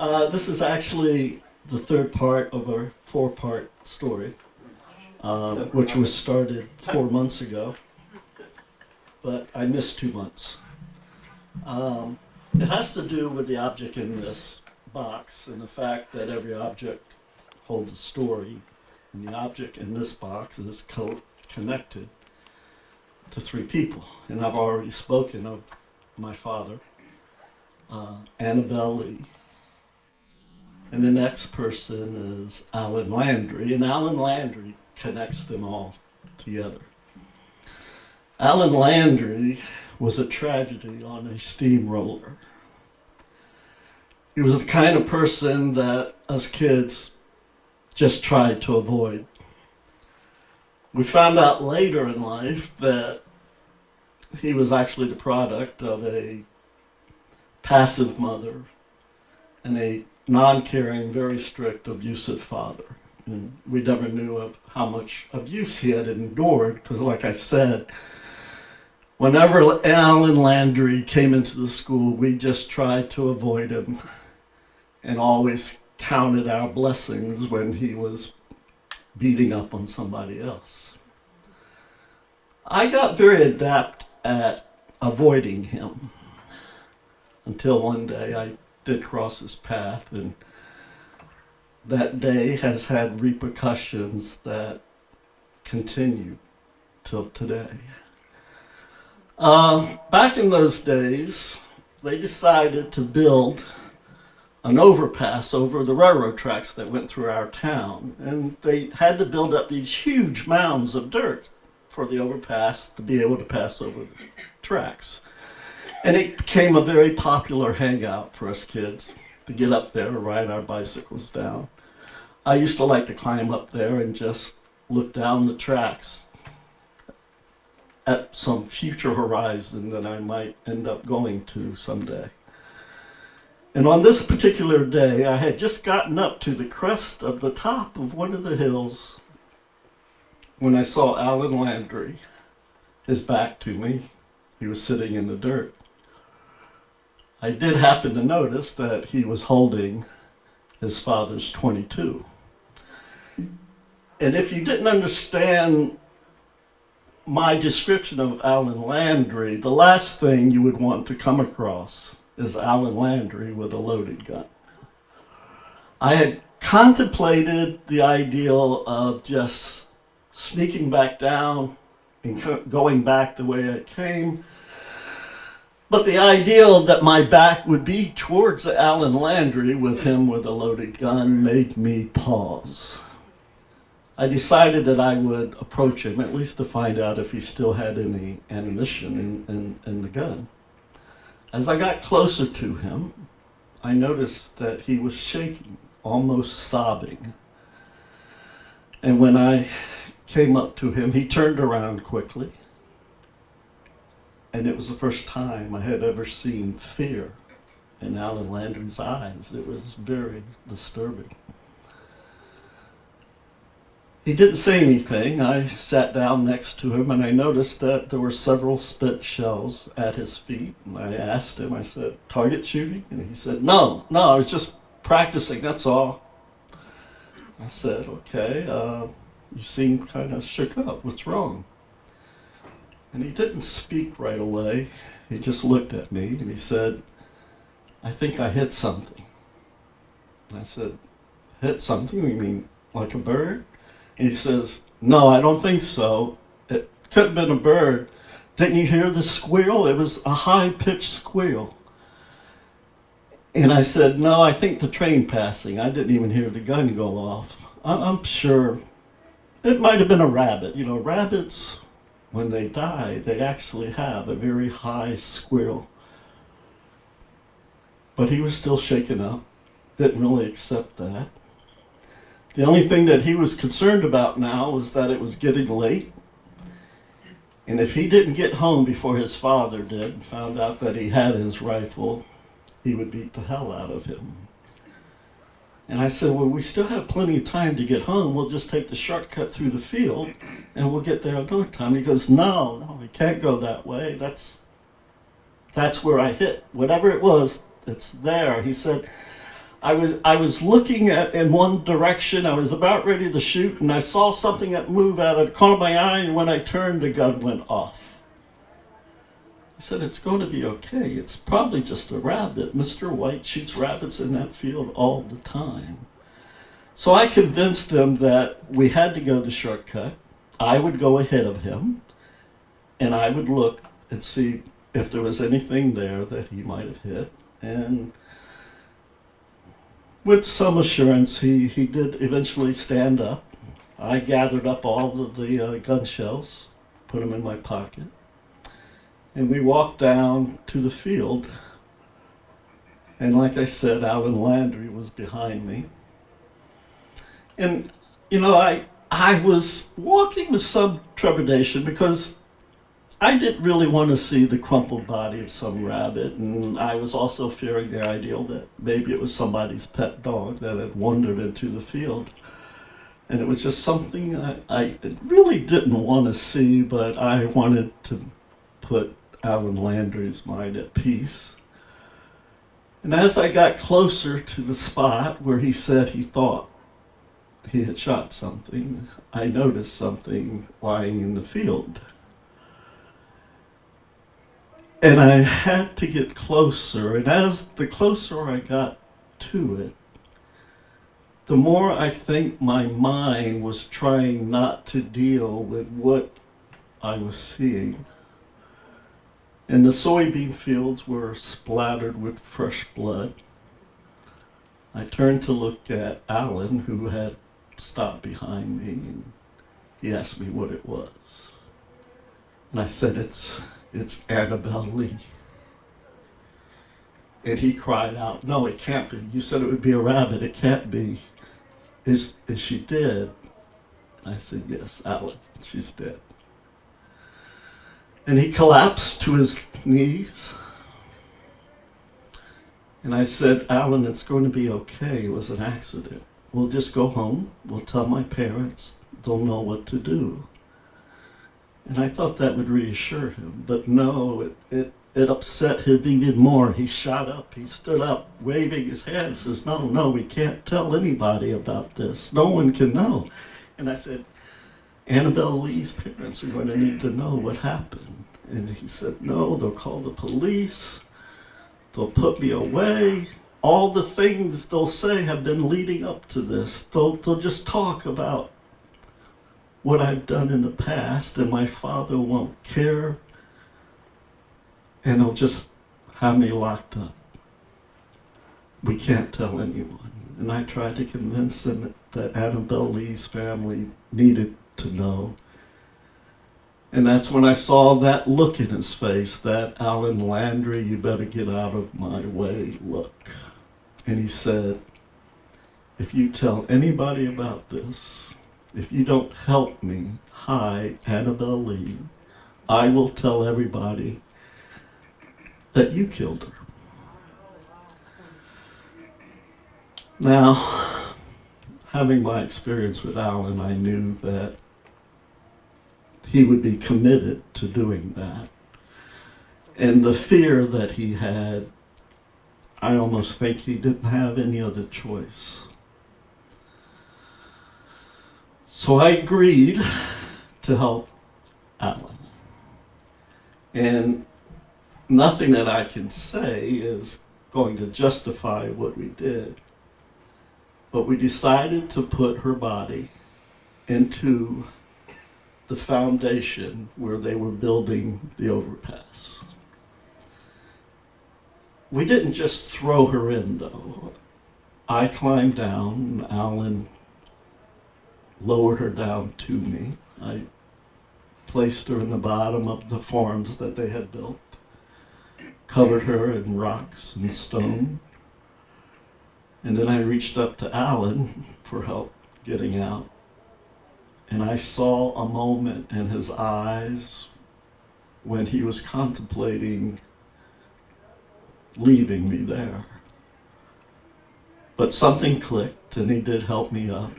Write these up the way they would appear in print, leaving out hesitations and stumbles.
This is actually the third part of our four-part story, which was started 4 months ago, but I missed 2 months. It has to do with the object in this box and the fact that every object holds a story, and the object in this box is connected to three people. And I've already spoken of my father, Annabelle Lee. And the next person is Allan Landrey, and Allan Landrey connects them all together. Allan Landrey was a tragedy on a steamroller. He was the kind of person that us kids just tried to avoid. We found out later in life that he was actually the product of a passive mother and a non-caring, very strict, abusive father. And we never knew of how much abuse he had endured, because like I said, whenever Allan Landrey came into the school, we just tried to avoid him and always counted our blessings when he was beating up on somebody else. I got very adept at avoiding him until one day I did cross his path, and that day has had repercussions that continue till today. Back in those days, they decided to build an overpass over the railroad tracks that went through our town, and they had to build up these huge mounds of dirt for the overpass to be able to pass over the tracks. And it became a very popular hangout for us kids to get up there and ride our bicycles down. I used to like to climb up there and just look down the tracks at some future horizon that I might end up going to someday. And on this particular day, I had just gotten up to the crest of the top of one of the hills when I saw Allan Landrey, his back to me. He was sitting in the dirt. I did happen to notice that he was holding his father's .22. And if you didn't understand my description of Allan Landrey, the last thing you would want to come across is Allan Landrey with a loaded gun. I had contemplated the ideal of just sneaking back down and going back the way I came, but the ideal that my back would be towards Allan Landrey with him with a loaded gun made me pause. I decided that I would approach him, at least to find out if he still had any ammunition in the gun. As I got closer to him, I noticed that he was shaking, almost sobbing. And when I came up to him, he turned around quickly. And it was the first time I had ever seen fear in Allan Landrey's eyes. It was very disturbing. He didn't say anything. I sat down next to him and I noticed that there were several spent shells at his feet. And I asked him, I said, "Target shooting?" And he said, No, I was just practicing, that's all. I said, "Okay, you seem kind of shook up. What's wrong?" And he didn't speak right away. He just looked at me and he said, "I think I hit something." And I said, "Hit something? You mean like a bird?" And he says, "No, I don't think so. It could have been a bird. Didn't you hear the squeal? It was a high-pitched squeal." And I said, "No, I think the train passing. I didn't even hear the gun go off. I'm sure it might have been a rabbit. You know, rabbits, when they die, they actually have a very high squeal." But he was still shaken up, didn't really accept that. The only thing that he was concerned about now was that it was getting late. And if he didn't get home before his father did and found out that he had his rifle, he would beat the hell out of him. And I said, "Well, we still have plenty of time to get home. We'll just take the shortcut through the field and we'll get there in no time." He goes, No, we can't go that way. That's where I hit. Whatever it was, it's there. He said, I was looking in one direction. I was about ready to shoot, and I saw something that moved out of the corner of my eye. And when I turned, the gun went off. I said, "It's going to be okay. It's probably just a rabbit. Mr. White shoots rabbits in that field all the time." So I convinced him that we had to go the shortcut. I would go ahead of him, and I would look and see if there was anything there that he might have hit. And with some assurance, he did eventually stand up. I gathered up all of the gun shells, put them in my pocket, and we walked down to the field. And like I said, Allan Landrey was behind me. And, I was walking with some trepidation because I didn't really want to see the crumpled body of some rabbit, and I was also fearing the idea that maybe it was somebody's pet dog that had wandered into the field. And it was just something I really didn't want to see, but I wanted to put Allan Landry's mind at peace. And as I got closer to the spot where he said he thought he had shot something, I noticed something lying in the field. And I had to get closer, and as the closer I got to it, the more I think my mind was trying not to deal with what I was seeing. And the soybean fields were splattered with fresh blood. I turned to look at Allan, who had stopped behind me, and he asked me what it was. And I said, it's Annabelle Lee. And he cried out, "No, it can't be. You said it would be a rabbit. It can't be. Is she dead?" And I said, "Yes, Allan, she's dead." And he collapsed to his knees. And I said, "Allan, it's going to be okay. It was an accident. We'll just go home. We'll tell my parents. They'll know what to do." And I thought that would reassure him. But no, it upset him even more. He shot up. He stood up, waving his hand, says, No, we can't tell anybody about this. No one can know." And I said, "Annabelle Lee's parents are going to need to know what happened." And he said, "No, they'll call the police. They'll put me away. All the things they'll say have been leading up to this. They'll just talk about what I've done in the past, and my father won't care, and they'll just have me locked up. We can't tell anyone." And I tried to convince him that Annabelle Lee's family needed to know. And that's when I saw that look in his face, that "Allan Landry, you better get out of my way" look. And he said, "If you tell anybody about this, if you don't help me hide Annabelle Lee, I will tell everybody that you killed her." Now, having my experience with Allan, I knew that he would be committed to doing that. And the fear that he had, I almost think he didn't have any other choice. So I agreed to help Allan. And nothing that I can say is going to justify what we did. But we decided to put her body into the foundation where they were building the overpass. We didn't just throw her in, though. I climbed down, and Allan lowered her down to me. I placed her in the bottom of the forms that they had built, covered her in rocks and stone, and then I reached up to Allan for help getting out. And I saw a moment in his eyes when he was contemplating leaving me there. But something clicked, and he did help me up.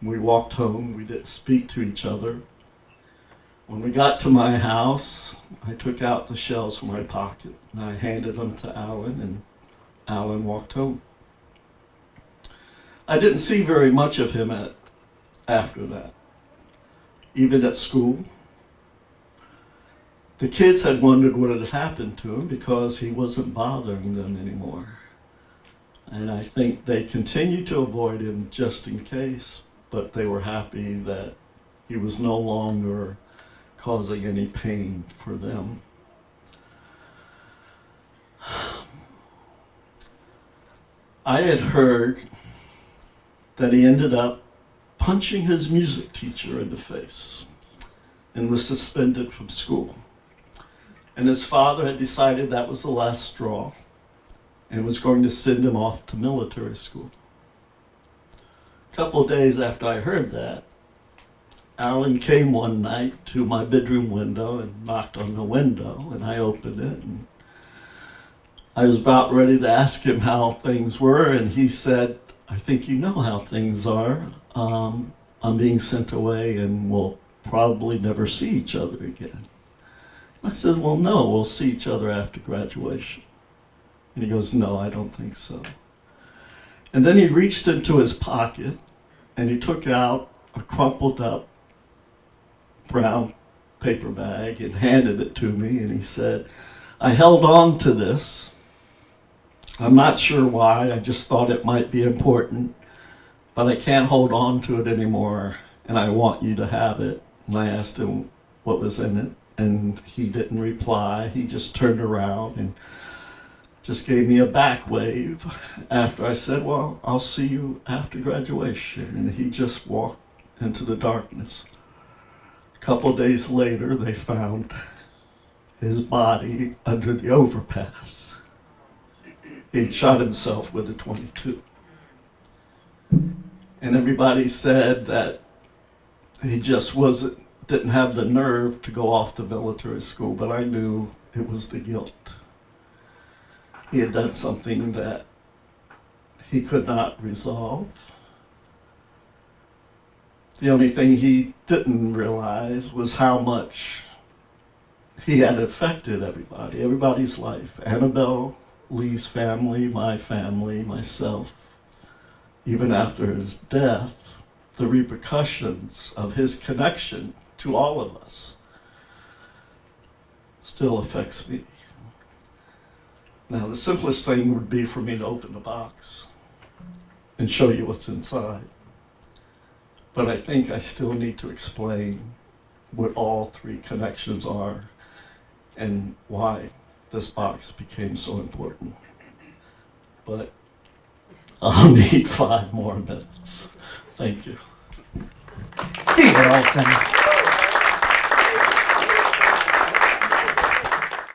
We walked home. We didn't speak to each other. When we got to my house, I took out the shells from my pocket, and I handed them to Allan, and Allan walked home. I didn't see very much of him after that, even at school. The kids had wondered what had happened to him because he wasn't bothering them anymore. And I think they continued to avoid him just in case, but they were happy that he was no longer causing any pain for them. I had heard that he ended up punching his music teacher in the face and was suspended from school. And his father had decided that was the last straw and was going to send him off to military school. A couple of days after I heard that, Allan came one night to my bedroom window and knocked on the window, and I opened it, and I was about ready to ask him how things were, and he said, "I think you know how things are. I'm being sent away and we'll probably never see each other again." I said, "Well, no, we'll see each other after graduation." And he goes, "No, I don't think so." And then he reached into his pocket and he took out a crumpled up brown paper bag and handed it to me, and he said, "I held on to this. I'm not sure why, I just thought it might be important, but I can't hold on to it anymore, and I want you to have it." And I asked him what was in it, and he didn't reply. He just turned around and just gave me a back wave after I said, "Well, I'll see you after graduation." And he just walked into the darkness. A couple days later, they found his body under the overpass. He'd shot himself with a .22. And everybody said that he just didn't have the nerve to go off to military school, but I knew it was the guilt. He had done something that he could not resolve. The only thing he didn't realize was how much he had affected everybody's life. Annabelle Lee's family, my family, myself. Even after his death, the repercussions of his connection to all of us still affects me. Now, the simplest thing would be for me to open the box and show you what's inside. But I think I still need to explain what all three connections are and why this box became so important. But I'll need 5 more minutes. Thank you. Steve Olson.